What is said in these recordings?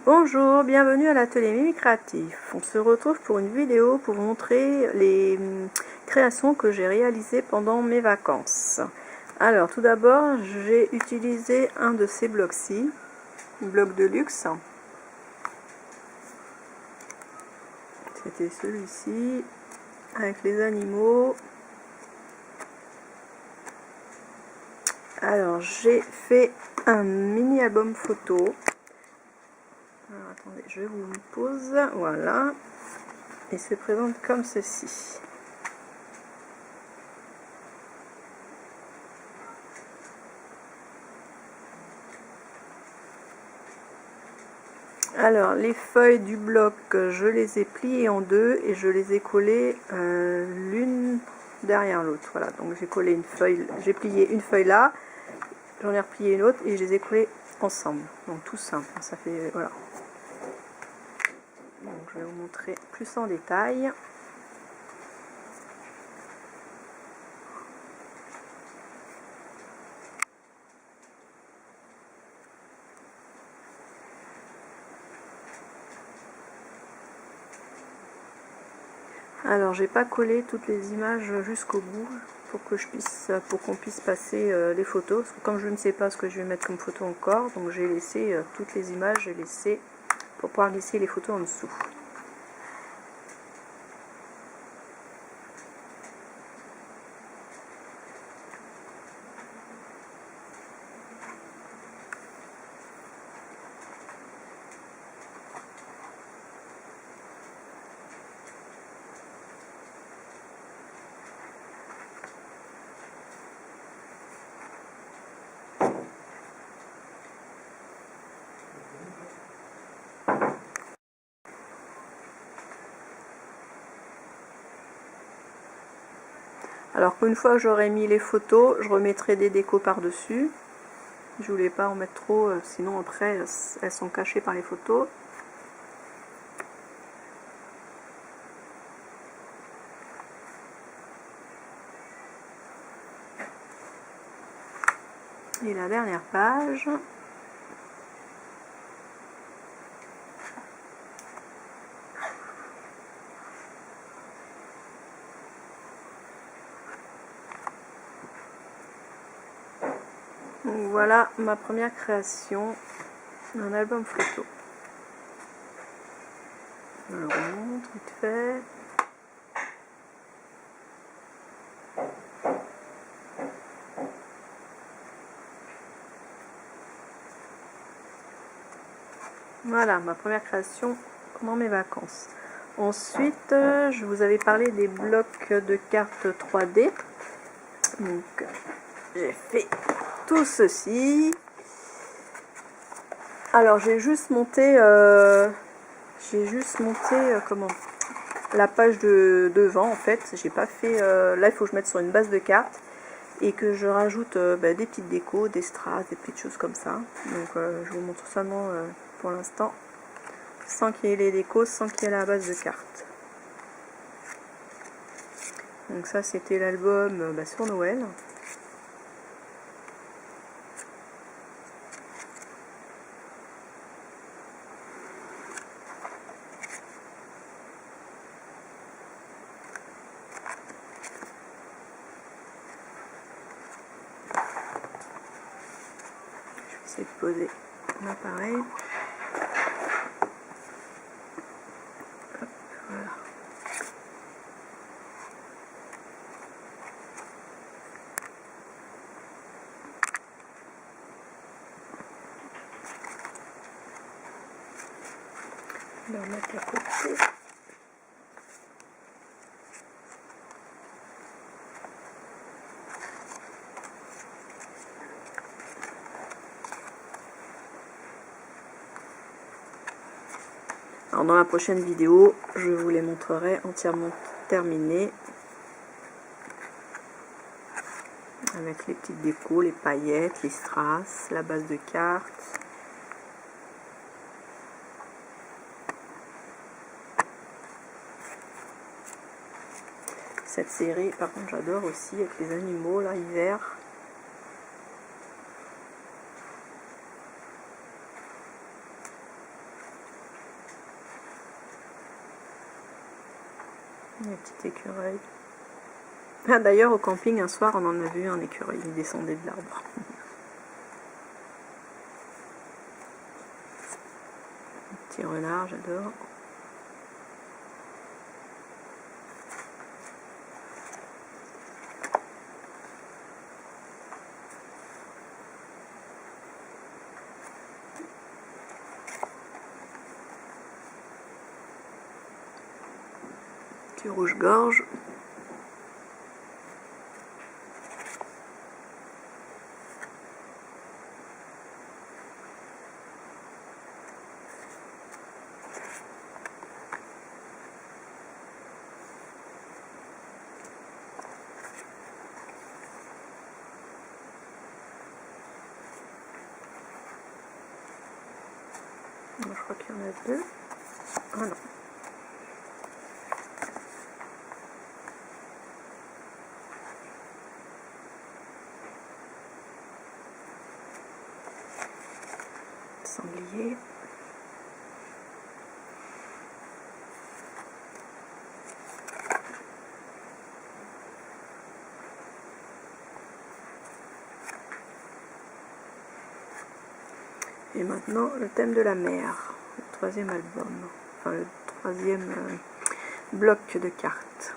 Bonjour, bienvenue à l'atelier Mimi Créatif. On se retrouve pour une vidéo pour vous montrer les créations que j'ai réalisées pendant mes vacances. Alors tout d'abord, j'ai utilisé un de ces blocs-ci, bloc de luxe. C'était celui-ci, avec les animaux. Alors j'ai fait un mini album photo. Alors, attendez, je vous pose, voilà, il se présente comme ceci. Alors les feuilles du bloc, je les ai pliées en deux et je les ai collées l'une derrière l'autre. Voilà, donc j'ai collé une feuille, j'ai plié une feuille là, j'en ai replié une autre et je les ai collées ensemble. Donc tout simple, ça fait voilà. Donc je vais vous montrer plus en détail. Alors j'ai pas collé toutes les images jusqu'au bout pour qu'on puisse passer les photos, parce que comme je ne sais pas ce que je vais mettre comme photo encore, donc j'ai laissé toutes les images, j'ai laissé pour pouvoir glisser les photos en dessous. Alors qu'une fois que j'aurai mis les photos, je remettrai des décos par-dessus. Je voulais pas en mettre trop, sinon après elles sont cachées par les photos. Et la dernière page. Donc voilà ma première création d'un album photo. Je le remonte vite fait. Voilà ma première création pendant mes vacances. Ensuite, je vous avais parlé des blocs de cartes 3D. Donc j'ai fait tout ceci. Alors j'ai juste monté comment, la page de devant en fait. J'ai pas fait là, il faut que je mette sur une base de cartes et que je rajoute des petites décos, des strass, des petites choses comme ça. Donc je vous montre seulement pour l'instant sans qu'il y ait les décos, sans qu'il y ait la base de cartes. Donc ça c'était l'album sur Noël. Je vais essayer de poser l'appareil. Voilà. On va remettre à côté. Alors dans la prochaine vidéo, je vous les montrerai entièrement terminés, avec les petites décos, les paillettes, les strass, la base de cartes. Cette série, par contre, j'adore aussi, avec les animaux, là, hiver. les petits écureuils. Ah, d'ailleurs, au camping, un soir, on en a vu un écureuil, il descendait de l'arbre. Petit renard, j'adore. Petit rouge-gorge. Je crois qu'il y en a deux. Ah non. Sanglier. Et maintenant, le thème de la mer, le troisième album, enfin le troisième bloc de cartes.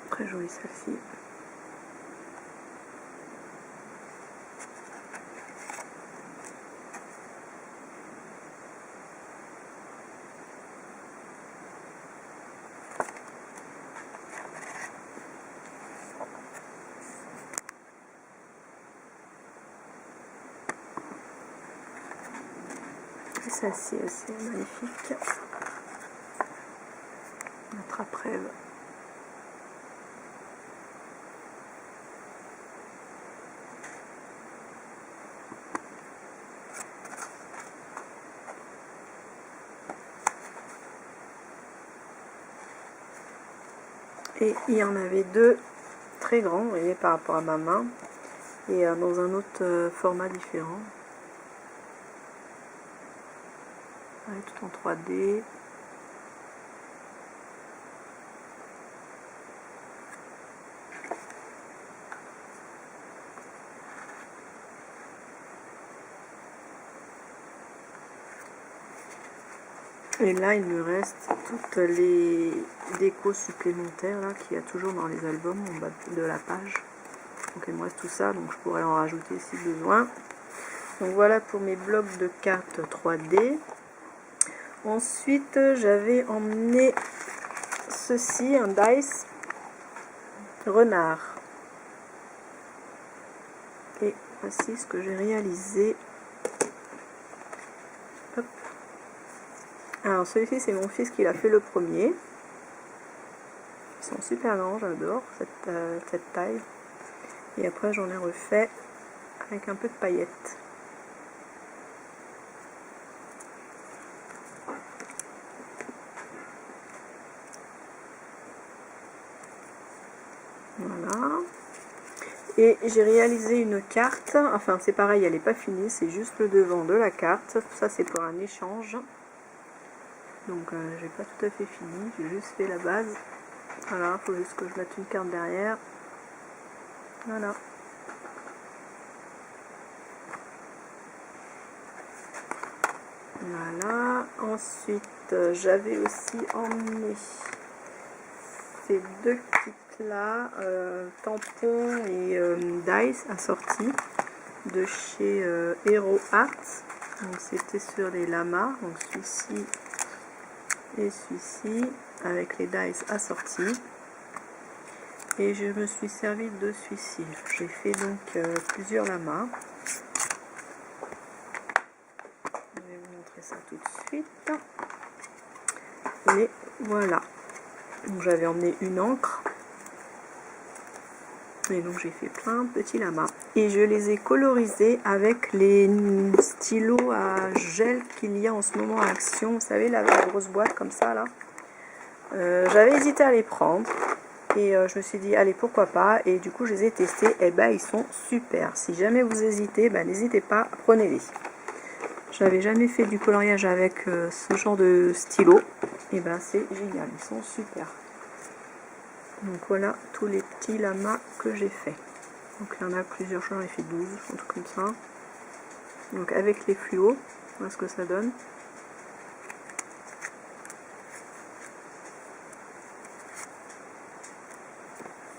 Très jolie celle-ci. Et celle-ci aussi est magnifique. Notre après-midi. Et il y en avait deux très grands, vous voyez, par rapport à ma main, et dans un autre format différent. Ouais, tout en 3D. Et là, il me reste toutes les décos supplémentaires là qu'il y a toujours dans les albums en bas de la page. Donc il me reste tout ça, donc je pourrais en rajouter si besoin. Donc voilà pour mes blocs de cartes 3D. Ensuite, j'avais emmené ceci, un dice renard. Et voici ce que j'ai réalisé. Hop. Alors celui-ci, c'est mon fils qui l'a fait le premier. Ils sont super grands, j'adore cette taille. Et après, j'en ai refait avec un peu de paillettes. Voilà. Et j'ai réalisé une carte, enfin c'est pareil, elle n'est pas finie, c'est juste le devant de la carte. Ça c'est pour un échange. Donc j'ai pas tout à fait fini, j'ai juste fait la base. Voilà, il faut juste que je mette une carte derrière. Voilà. Voilà. Ensuite, j'avais aussi emmené ces deux kits là, tampons et dice assortis de chez Hero Art. Donc c'était sur les lamas, donc celui-ci et celui-ci avec les dice assortis. Et je me suis servi de celui-ci. J'ai fait donc plusieurs lamas. Je vais vous montrer ça tout de suite. Et voilà. Donc j'avais emmené une encre. Et donc j'ai fait plein de petits lamas. Et je les ai colorisés avec les stylos à gel qu'il y a en ce moment à Action. Vous savez, la grosse boîte comme ça là. J'avais hésité à les prendre. Et je me suis dit, allez, pourquoi pas. Et du coup, je les ai testés. Et ben, ils sont super. Si jamais vous hésitez, ben, n'hésitez pas, prenez-les. J'avais jamais fait du coloriage avec ce genre de stylo. Et ben, c'est génial. Ils sont super. Donc voilà tous les petits lamas que j'ai fait. Donc il y en a plusieurs, j'en ai fait 12, un truc comme ça. Donc avec les fluos, voilà ce que ça donne.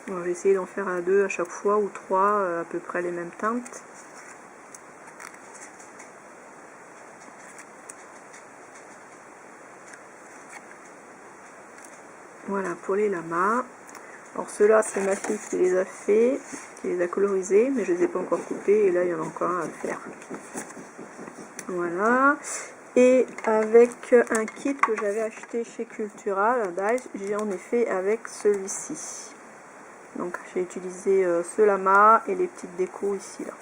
Bon, j'ai essayé d'en faire à 2 à chaque fois, ou 3, à peu près les mêmes teintes. Voilà pour les lamas. Alors ceux-là, c'est ma fille qui les a fait, qui les a colorisés, mais je les ai pas encore coupés, et là il y en a encore un à faire. Voilà. Et avec un kit que j'avais acheté chez Cultura, j'en ai fait avec celui-ci. Donc j'ai utilisé ce lama et les petites décos ici là.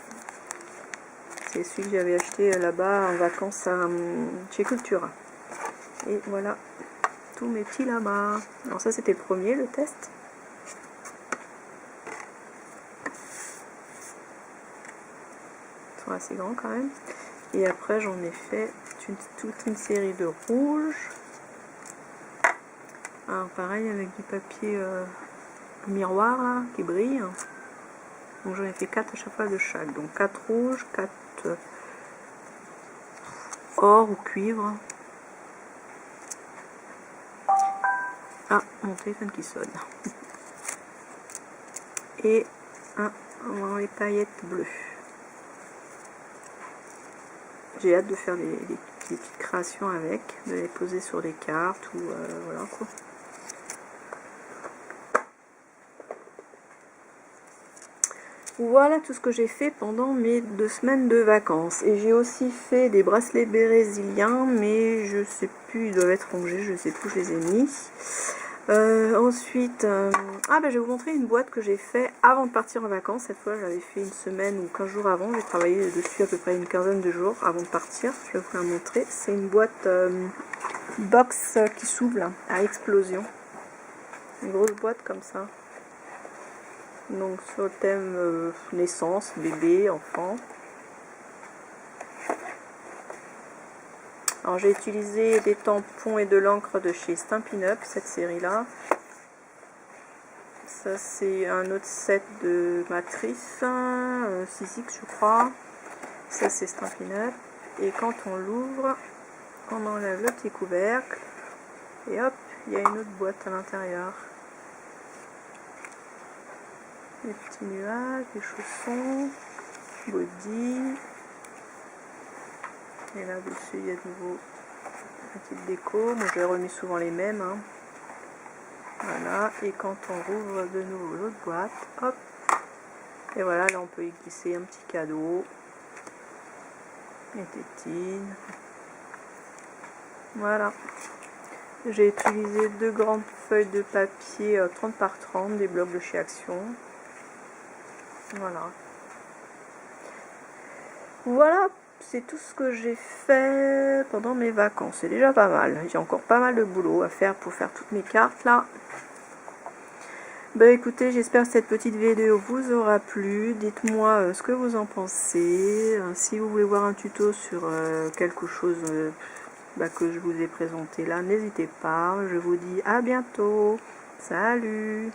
C'est celui que j'avais acheté là-bas en vacances chez Cultura. Et voilà tous mes petits lamas. Alors ça c'était le premier, le test. Ils sont assez grands quand même. Et après j'en ai fait toute une série de rouges. Alors pareil avec du papier miroir là, qui brille. Donc j'en ai fait 4 à chaque fois de chaque. Donc 4 rouges, 4 or ou cuivre. Ah, mon téléphone qui sonne. Et un dans les paillettes bleues. J'ai hâte de faire des petites créations avec, de les poser sur les cartes ou voilà quoi. Voilà tout ce que j'ai fait pendant mes 2 semaines de vacances. Et j'ai aussi fait des bracelets brésiliens, mais je sais plus, ils doivent être rongés, je sais plus où je les ai mis. Ensuite, je vais vous montrer une boîte que j'ai fait avant de partir en vacances. Cette fois, j'avais fait une semaine ou 15 jours avant. J'ai travaillé dessus à peu près une quinzaine de jours avant de partir. Je vais vous la montrer. C'est une boîte box qui s'ouvre à explosion. Une grosse boîte comme ça. Donc sur le thème naissance, bébé, enfant. Alors j'ai utilisé des tampons et de l'encre de chez Stampin' Up, cette série là. Ça c'est un autre set de matrice, 6X je crois. Ça c'est Stampin' Up. Et quand on l'ouvre, on enlève le petit couvercle. Et hop, il y a une autre boîte à l'intérieur. Des petits nuages, des chaussons, body. Et là-dessus, il y a de nouveau une petite déco. Moi, j'ai remis souvent les mêmes. Hein. Voilà. Et quand on rouvre de nouveau l'autre boîte, hop. Et voilà, là, on peut y glisser un petit cadeau. Des tétines. Voilà. J'ai utilisé 2 grandes feuilles de papier 30 par 30, des blocs de chez Action. Voilà. Voilà. C'est tout ce que j'ai fait pendant mes vacances. C'est déjà pas mal. J'ai encore pas mal de boulot à faire pour faire toutes mes cartes là. Ben écoutez, j'espère que cette petite vidéo vous aura plu. Dites-moi ce que vous en pensez. Si vous voulez voir un tuto sur quelque chose que je vous ai présenté là, n'hésitez pas. Je vous dis à bientôt. Salut!